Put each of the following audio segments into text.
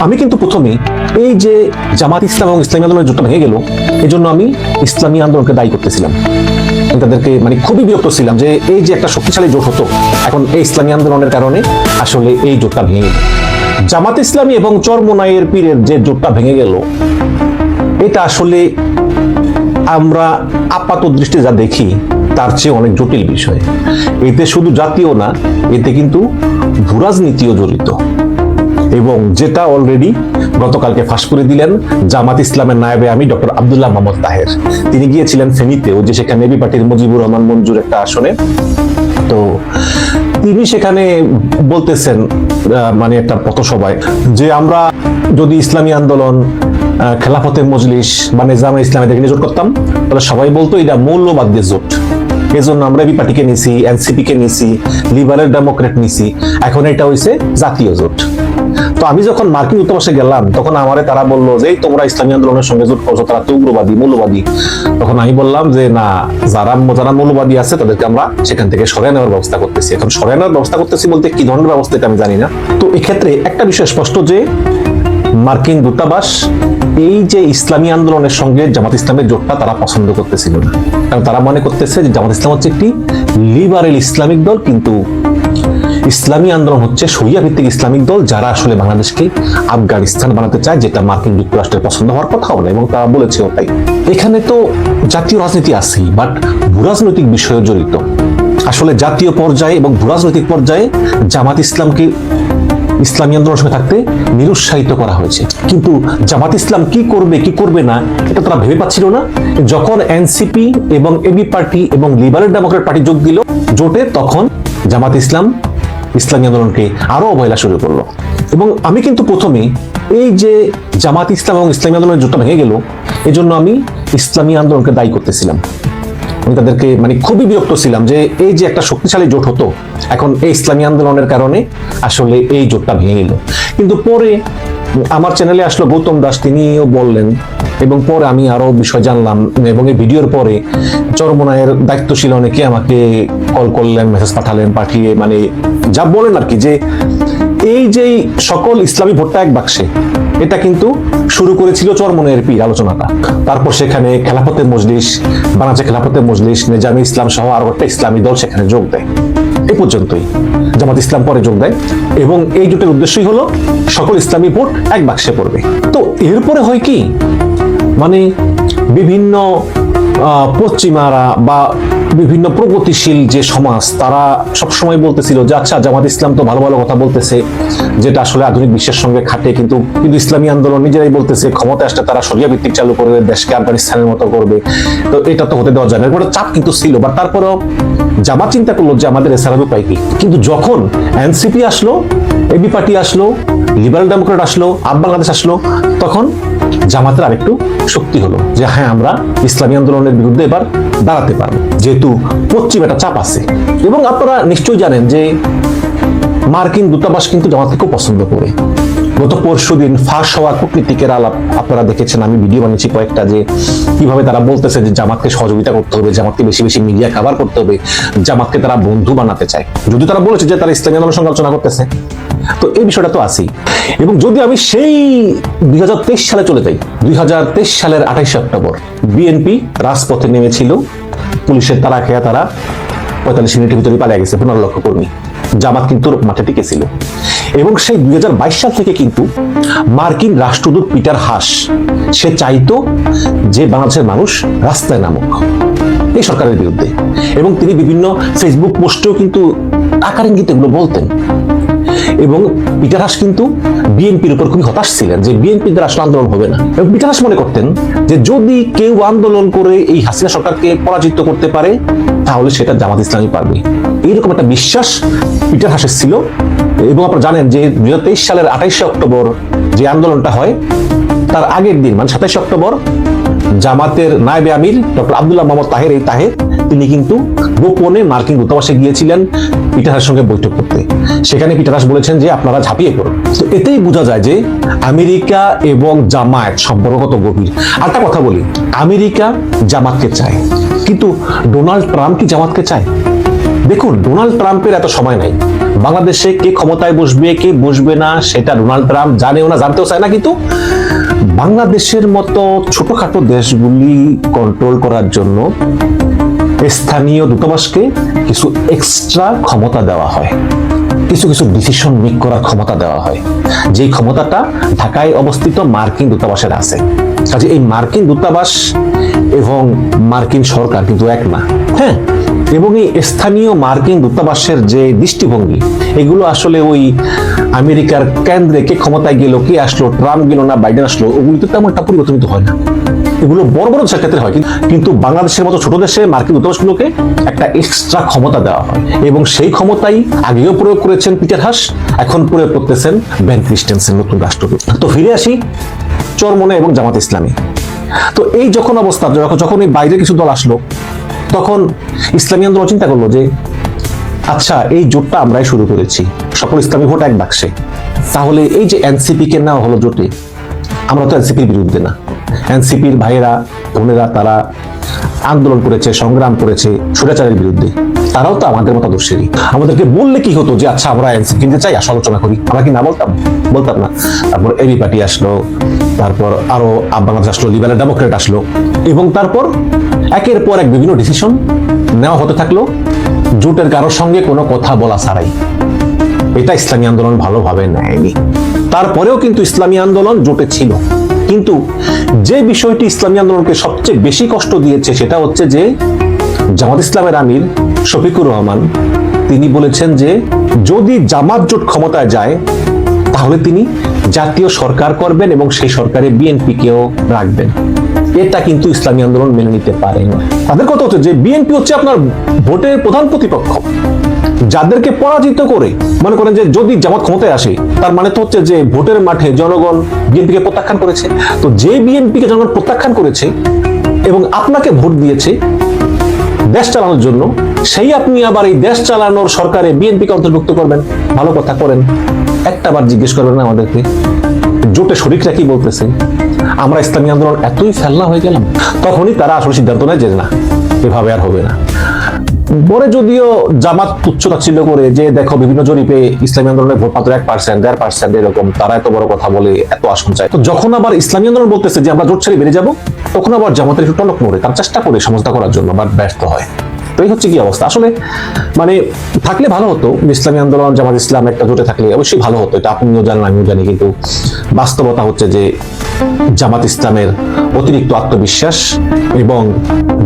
আমি কিন্তু প্রথমে এই যে জামাত ইসলাম এবং ইসলামী আন্দোলনের জোটটা ভেঙে গেল, এজন্য আমি ইসলামী আন্দোলনকে দায়ী করতেছিলাম। আমি তাদেরকে খুবই বিরক্ত ছিলাম যে এই যে একটা শক্তিশালী জোট হতো, এখন এই ইসলামী আন্দোলনের কারণে আসলে এই জোটটা ভেঙে গেল। জামাত ইসলামী এবং চরমোনাইয়ের পীরের যে জোটটা ভেঙে গেল, এটা আসলে আমরা আপাত দৃষ্টি যা দেখি তার চেয়ে অনেক জটিল বিষয়। এতে শুধু জাতীয় না, এতে কিন্তু ভূরাজনীতিও জড়িত, এবং যেটা অলরেডি গতকালকে ফাঁস করে দিলেন জামাত ইসলামের নায়েবে আমি ডক্টর আব্দুল্লাহ মোহাম্মদ তাহের। তিনি গিয়েছিলেন ফেনীতে, ওই যে সেখানে এবি পার্টির মুজিবুর রহমান মঞ্জুর একটা আসনে। তো তিনি সেখানে বলতেছেন একটা পথসভায় যে আমরা যদি ইসলামী আন্দোলন, খেলাফতের মজলিস বা নিজামে ইসলামের দিকে জোট করতাম, তাহলে সবাই বলতো এটা মৌলবাদী জোট। এজন্য আমরা এবি পার্টিকে নিছি, এনসিপি কে নিছি, লিবারেল ডেমোক্রেট নিছি, এখন এটা হইছে জাতীয় জোট। তো আমি যখন মার্কিন দূতাবাসে গেলাম, তখন আমারে তারা বললো যে তোমরা ইসলামী আন্দোলনের সঙ্গে জোট করছো, তারা তো উগ্রবাদী, মৌলবাদী। তখন আমি বললাম যে না, যারা মৌলবাদী আছে তাদেরকে আমরা সেখান থেকে সরিয়ে নেওয়ার ব্যবস্থা করতেছি। এখন সরিয়ে নেওয়ার ব্যবস্থা করতেছি বলতে কি ধরনের ব্যবস্থা এটা আমি জানি না। তো এক্ষেত্রে একটা বিষয় স্পষ্ট যে মার্কিন দূতাবাস এই যে ইসলামী আন্দোলনের সঙ্গে জামাত ইসলামের জোটটা তারা পছন্দ করতেছিল না, কারণ তারা মনে করতেছে যে জামাত ইসলাম হচ্ছে একটি লিবারেল ইসলামিক দল, কিন্তু ইসলামী আন্দোলন হচ্ছে শরিয়া ভিত্তিক ইসলামিক দল, যারা আসলে বাংলাদেশকে আফগানিস্তান বানাতে চায়, যেটা মার্কিন যুক্তরাষ্ট্রের পছন্দ হওয়ার কথাও না, এবং তারা বলেছে ওটাই। এখানে তো জাতীয় রাজনীতি আছেই, বাট ভূরাজনৈতিক বিষয়ও জড়িত। আসলে জাতীয় পর্যায়ে এবং ভূরাজনৈতিক পর্যায়ে জামাত ইসলামকে ইসলামী আন্দোলনের সঙ্গে থাকতে নিরুৎসাহিত করা হয়েছে, কিন্তু জামাত ইসলাম কি করবে কি করবে না এটা তারা ভেবে পাচ্ছিল না। যখন এনসিপি এবং এবি পার্টি এবং লিবারেল ডেমোক্রেট পার্টি যোগ দিল জোটে, তখন জামাত ইসলাম ইসলামী আন্দোলনকে আরো অবহেলা শুরু করলো। এবং আমি কিন্তু প্রথমে এই যে জামাত ইসলাম এবং ইসলামী আন্দোলনের জোটটা ভেঙে গেল, এজন্য আমি ইসলামী আন্দোলনকে দায়ী করতেছিলাম। আমি তাদেরকে খুবই বিরক্ত ছিলাম যে এই যে একটা শক্তিশালী জোট হতো, এখন এই ইসলামী আন্দোলনের কারণে আসলে এই জোটটা ভেঙে গেল। কিন্তু পরে আমার চ্যানেলে আসলো গৌতম দাস, তিনিও বললেন, এবং পরে আমি আরো বিষয় জানলাম, এবং এই ভিডিওর পরে চরমোনাইয়ের দায়িত্বশীল অনেকে আমাকে কল করলেন, মেসেজ পাঠালেন, পাঠিয়ে যা বলেন আর কি, যে এই যে সকল ইসলামী ভোটটা এক বাক্সে, এটা কিন্তু শুরু করেছিল চরমোনাইয়ের পীর আলোচনাটা। তারপর সেখানে খেলাফতের মজলিস, বাংলাদেশ খেলাফতের মজলিস, নিজামে ইসলাম সহ আরো একটা ইসলামী দল সেখানে যোগ দেয়। এই পর্যন্তই। জামাত ইসলাম পরে যোগ দেয়, এবং এই জোটের উদ্দেশ্যই হলো সকল ইসলামী ভোট এক বাক্সে পড়বে। তো এরপরে হয় কি, বিভিন্ন পশ্চিমারা বা বিভিন্ন প্রগতিশীল যে সমাজ, তারা সবসময় বলতেছিল যে আচ্ছা, জামাত ইসলাম তো ভালো ভালো কথা বলতেছে, যেটা আসলে আধুনিক বিশ্বের সঙ্গে খাটে, কিন্তু ইসলামী আন্দোলন নিজেরাই বলতেছে ক্ষমতায় আসলে তারা শরিয়া ভিত্তিক চালু করবে, দেশকে আফগানিস্তানের মতো করবে, তো এটা তো হতে দেওয়া যায় না। এরপরে চাপ কিন্তু ছিল, বা তারপরেও জামাত চিন্তা করলো যে আমাদের এছাড়া উপায় কি। কিন্তু যখন এনসিপি আসলো, এবি পার্টি আসলো, লিবারেল ডেমোক্রেট আসলো, আপ বাংলাদেশ আসলো, তখন জামাতের আরেকটু শক্তি হলো যে হ্যাঁ, আমরা ইসলামী আন্দোলনের বিরুদ্ধে এবার দাঁড়াতে পারবো, যেহেতু পশ্চিম একটা চাপ আছে। এবং আপনারা নিশ্চয়ই জানেন যে মার্কিন দূতাবাস কিন্তু জামাতকে খুব পছন্দ করে। গত পরশুদিন ফাঁস হওয়া কূটনীতিকের আলাপ আপনারা দেখেছেন, আমি ভিডিও বানিয়েছি কয়েকটা, যে কিভাবে তারা বলতেছে যে জামাতকে সহযোগিতা করতে হবে, জামাতকে বেশি বেশি মিডিয়া কভার করতে হবে, জামাতকে তারা বন্ধু বানাতে চায়, যদি তারা বলেছে যে তারা ইসলামী আন্দোলনের সঙ্গে আলোচনা করতেছে। তো এই বিষয়টা তো আছেই। এবং যদি আমি সেই 2023 সালে চলে যাই, 2023 সালের 28 অক্টোবর বিএনপি রাজপথে নেমেছিল, পুলিশের তারা খেয়া তারা 45 মিনিটের ভিতরে পালিয়ে গেছে 15 লক্ষ কর্মী। জামাত কিন্তু মাঠে টিকে ছিল। এবং সেই 2022 সাল থেকে কিন্তু মার্কিন রাষ্ট্রদূত পিটার হাস, সে চাইতো যে বাংলাদেশের মানুষ রাস্তায় নামুক এই সরকারের বিরুদ্ধে, এবং তিনি বিভিন্ন ফেসবুক পোস্টেও কিন্তু আকার ইঙ্গিতে এগুলো বলতেন। এবং পিটার হাস কিন্তু বিএনপির উপর খুবই হতাশ ছিলেন যে বিএনপি দ্বারা আসলে আন্দোলন হবে না। এবং পিটার হাস মনে করতেন যে যদি কেউ আন্দোলন করে এই হাসিনা সরকারকে পরাজিত করতে পারে, তাহলে সেটা জামাত ইসলামী পারবে। এইরকম একটা বিশ্বাস পিটার হাসের ছিল। এবং আপনারা জানেন যে 2023 সালের 28 অক্টোবর যে আন্দোলনটা হয়, তার আগের দিন 27 অক্টোবর জামাতের নায়েবে আমির ডক্টর আব্দুল্লাহ মোহাম্মদ তাহের, এই তাহের, তিনি কিন্তু গোপনে মার্কিন দূতাবাসে গিয়েছিলেন পিটার হাসের সঙ্গে বৈঠক করতে। সেখানে পিটার হাস বলেছেন যে আপনারা ঝাঁপিয়ে পড়ুন। তো এতেই বোঝা যায় যে আমেরিকা এবং জামায়াত সম্পর্ক কত গভীর। আরেকটা কথা বলি, আমেরিকা জামাতকে চায়, কিন্তু ডোনাল্ড ট্রাম্প কি জামাতকে চায়? দেখুন, ডোনাল্ড ট্রাম্পের এত সময় নাই। বাংলাদেশে কে ক্ষমতায় বসবে কে বসবে না সেটা ডোনাল্ড ট্রাম্প জানেও না, জানতেও চায় না, কিন্তু বাংলাদেশের মতো ছোটখাটো দেশগুলি কন্ট্রোল করার জন্য স্থানীয় দূতাবাসকে কিছু এক্সট্রা ক্ষমতা দেওয়া হয়, কিছু কিছু ডিসিশন মেক করার ক্ষমতা দেওয়া হয়, যেই ক্ষমতাটা ঢাকায় অবস্থিত মার্কিন দূতাবাসের আছে। কাজে এই মার্কিন দূতাবাস এবং মার্কিন সরকার কিন্তু এক না। হ্যাঁ, এবং এই স্থানীয় মার্কিন দূতাবাসের যে দৃষ্টিভঙ্গি, এগুলো আসলে ওই আমেরিকার কেন্দ্রে কে ক্ষমতায় গেল, কে আসলো, ট্রাম্প গেল না বাইডেন আসলো, ওগুলি তো তেমন একটা পরিবর্তন হয় না। এগুলো বড় বড় দেশের ক্ষেত্রে হয়, কিন্তু বাংলাদেশের মতো ছোট দেশে মার্কিন দূতাবাসগুলোকে একটা এক্সট্রা ক্ষমতা দেওয়া হয়, এবং সেই ক্ষমতাই আগেও প্রয়োগ করেছেন পিটার হাস, এখন প্রয়োগ করতেছেন বেন ক্রিস্টেনসেন, নতুন রাষ্ট্রদূত। তো ফিরে আসি চরমনে এবং জামাত ইসলামী। তো এই যখন অবস্থা, যখন এই বাইরে কিছু দল আসলো, তখন ইসলামী আন্দোলন চিন্তা করলো যে আচ্ছা, এই জোটটা আমরাই শুরু করেছি, সকল ইসলামী ভোট এক বাক্সে, তাহলে এই যে এনসিপি কে নেওয়া হলো জোটে, আমরা তো এনসিপির বিরুদ্ধে না। এনসিপির ভাইয়েরা বোনেরা তারা আন্দোলন করেছে, সংগ্রাম করেছে স্বৈরাচারের বিরুদ্ধে, তারাও তো আমাদের মতো দোষেরই। আমাদেরকে বললে কি হতো যে আচ্ছা আমরা এনসিপি কিনতে চাই, আসো আলোচনা করি, আমরা কি না বলতাম না। তারপর এবি পার্টি আসলো, তারপর আরো বাংলাদেশ আসলো, লিবারেল ডেমোক্রেট আসলো, এবং তারপর একের পর এক বিভিন্ন ডিসিশন নেওয়া হতে থাকলো জোটের কারোর সঙ্গে কোনো কথা বলা ছাড়াই। এটা ইসলামী আন্দোলন ভালোভাবে নেয়নি। তারপরেও কিন্তু ইসলামী আন্দোলন জোটে ছিল, কিন্তু যে বিষয়টি ইসলামী আন্দোলনকে সবচেয়ে বেশি কষ্ট দিয়েছে সেটা হচ্ছে যে জামাত ইসলামের আমির শফিকুর রহমান তিনি বলেছেন যে যদি জামাত জোট ক্ষমতায় যায় তাহলে তিনি জাতীয় সরকার করবেন এবং সেই সরকারে বিএনপি কেও রাখবেন। এটা কিন্তু ইসলামী আন্দোলন মেনে নিতে পারে না। তাদের কথা হচ্ছে যে বিএনপি হচ্ছে আপনার ভোটের প্রধান প্রতিপক্ষ, যাদেরকে পরাজিত করে মনে করেন যে যদি জামাত ক্ষমতায় আসে, তার মানে তো হচ্ছে যে ভোটের মাঠে জনগণ বিএনপিকে প্রত্যাখ্যান করেছে। তো যে বিএনপিকে জনগণ প্রত্যাখ্যান করেছে এবং আপনাকে ভোট দিয়েছে দেশ চালানোর জন্য, সেই আপনি আবার এই দেশ চালানোর সরকারে বিএনপিকে অন্তর্ভুক্ত করবেন? ভালো কথা করেন, একটা বার জিজ্ঞেস করবেন না আমাদেরকে জোটে শরিকরা কি বলতেছে? আমরা ইসলামী আন্দোলন এতই ফেলনা হয়ে গেলাম। তখনই তারা আসলে সিদ্ধান্ত নেয় যে না, এভাবে আর হবে না। পরে যদিও জামাত তুচ্ছ-তাচ্ছিল্য করে যে দেখো বিভিন্ন জরিপে ইসলামী আন্দোলনের ভোট মাত্র 1%, 1.5% এরকম, তারা এত বড় কথা বলে এত আসন চায়। তো যখন আবার ইসলামী আন্দোলন বলতেছে যে আমরা জোট ছেড়ে বেরিয়ে যাবো, তখন আবার জামাতের একটু টনক নড়ে, তার চেষ্টা করে সমঝোতা করার জন্য, বাট ব্যর্থ হয়। তো এই হচ্ছে কি অবস্থা। আসলে মানে থাকলে ভালো হতো, ইসলামী আন্দোলন জামাত ইসলাম একটা জোটে থাকলে অবশ্যই ভালো হতো, এটা আপনিও জানেন আমিও জানি, কিন্তু বাস্তবতা হচ্ছে যে জামাত ইসলামের অতিরিক্ত আত্মবিশ্বাস এবং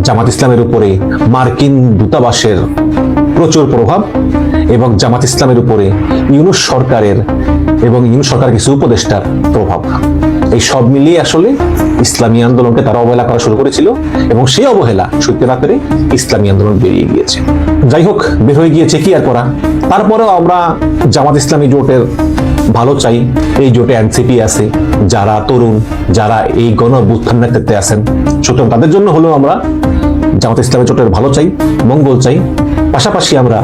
জামাত ইসলামের উপরে মার্কিন দূতাবাসের প্রচুর প্রভাব এবং জামাত ইসলামের উপরে ইউনূস সরকারের এবং ইউনূস সরকারের কিছু উপদেষ্টার প্রভাব, এই সব মিলিয়ে আসলে ইসলামী আন্দোলনকে তারা অবহেলা করা শুরু করেছিল, এবং সেই অবহেলা সত্যি না করে ইসলামী আন্দোলন বেরিয়ে গিয়েছে। যাই হোক, বের হয়ে গিয়েছে, কি আর করা। তারপরেও আমরা জামাত ইসলামী জোটের ভালো চাই। এই জোটে এনসিপি আছে, যারা তরুণ, যারা এই গণ-অভ্যুত্থান নেতৃত্বে আছেন, সুতরাং তাদের জন্য হলেও আমরা জামাত ইসলামী জোটের ভালো চাই, মঙ্গল চাই। পাশাপাশি আমরা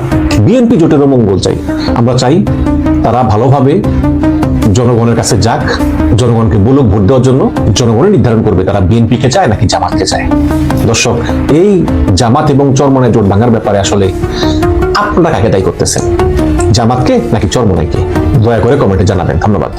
বিএনপি জোটেরও মঙ্গল চাই। আমরা চাই তারা ভালোভাবে জনগণের কাছে যাক, জনগণকে বলুক ভোট দেওয়ার জন্য, জনগণই নির্ধারণ করবে তারা বিএনপিকে চায় নাকি জামাতকে চায়। দর্শক, এই জামাত এবং চরমনাই জোট ভাঙার ব্যাপারে আসলে আপনারা কাকে দায়ী করতেছেন, জামাতকে নাকি চরমনাইকে? দয়া করে কমেন্টে জানাবেন। ধন্যবাদ।